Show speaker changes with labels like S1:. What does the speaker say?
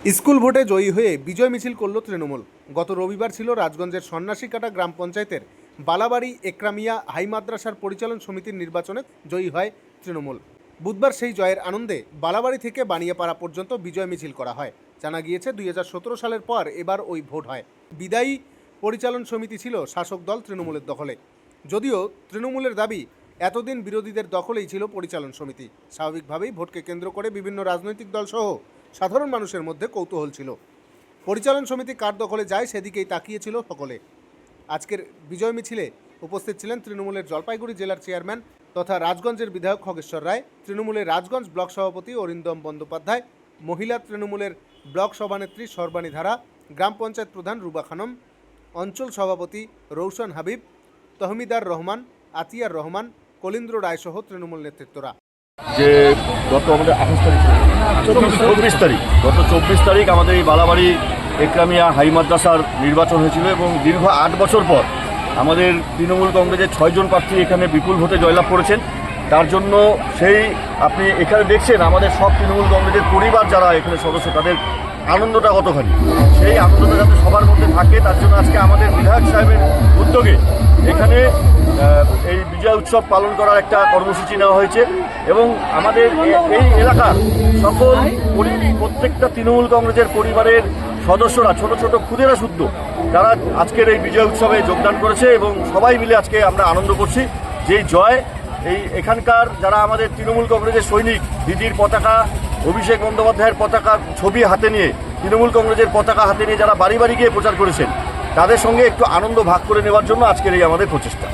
S1: School ভোটে জয়ী হয়ে বিজয় মিছিল করল তৃণমূল। গত রবিবার ছিল রাজগঞ্জের সন্ন্যাসীকাটা গ্রাম পঞ্চায়েতের বালাবাড়ি একরামিয়া হাই মাদ্রাসার পরিচালন সমিতির নির্বাচনে জয়ী হয় তৃণমূল। বুধবার সেই জয়ের আনন্দে বালাবাড়ি থেকে বানিয়াপাড়া পর্যন্ত বিজয় মিছিল করা হয়। জানা গিয়েছে 2017 সালের পর এবার ওই ভোট হয়। বিদায়ী পরিচালন সমিতি ছিল শাসক দল তৃণমূলের দখলে। যদিও তৃণমূলের দাবি এতদিন বিরোধীদের দখলেই ছিল পরিচালন সমিতি। স্বাভাবিকভাবেই ভোটকে কেন্দ্র করে বিভিন্ন রাজনৈতিক দল সহ সাধারণ মানুষের মধ্যে কৌতূহল ছিল। পরিচালন সমিতি কার দখলে যায় সেদিকেই তাকিয়েছিল সকলে। আজকের বিজয় মিছিলে উপস্থিত ছিলেন তৃণমূলের জলপাইগুড়ি জেলার চেয়ারম্যান তথা রাজগঞ্জের বিধায়ক খগেশ্বর রায়, তৃণমূলের রাজগঞ্জ ব্লক সভাপতি অরিন্দম বন্দ্যোপাধ্যায়, মহিলা তৃণমূলের ব্লক সভানেত্রী সর্বাণী ধারা, গ্রাম পঞ্চায়েত প্রধান রুবা খানম, অঞ্চল সভাপতি রৌশন হাবিব, তহমিদার রহমান, আতিয়ার রহমান, কলিন্দ্র রায় সহ তৃণমূল নেতৃত্বরা।
S2: যে গত আমাদের 24 তারিখ গত 24 তারিখ আমাদের এই বালাবাড়ি একরামিয়া হাই মাদ্রাসার নির্বাচন হয়েছিল এবং দীর্ঘ 8 বছর পর আমাদের তৃণমূল কংগ্রেসের 6 জন প্রার্থী এখানে বিপুল ভোটে জয়লাভ করেছেন। তার জন্য সেই আপনি এখানে দেখছেন আমাদের সব তৃণমূল কংগ্রেসের পরিবার যারা এখানে সদস্য তাদের আনন্দটা কতখানি, সেই আনন্দটা যাতে সবার মধ্যে থাকে তার জন্য আজকে আমাদের বিধায়ক সাহেবের উদ্যোগে এখানে এই বিজয় উৎসব পালন করার একটা কর্মসূচি নেওয়া হয়েছে এবং আমাদের এই এলাকার সকল প্রত্যেকটা তৃণমূল কংগ্রেসের পরিবারের সদস্যরা ছোট ছোট ক্ষুদেরা শুদ্ধ তারা আজকের এই বিজয় উৎসবে যোগদান করেছে এবং সবাই মিলে আজকে আমরা আনন্দ করছি। যেই জয় এখানকার যারা আমাদের তৃণমূল কংগ্রেসের সৈনিক দিদির পতাকা, অভিষেক বন্দ্যোপাধ্যায়ের পতাকা ছবি হাতে নিয়ে, তৃণমূল কংগ্রেসের পতাকা হাতে নিয়ে যারা বাড়ি বাড়ি গিয়ে প্রচার করেছেন তাদের সঙ্গে একটু আনন্দ ভাগ করে নেওয়ার জন্য আজকের এই আমাদের প্রচেষ্টা।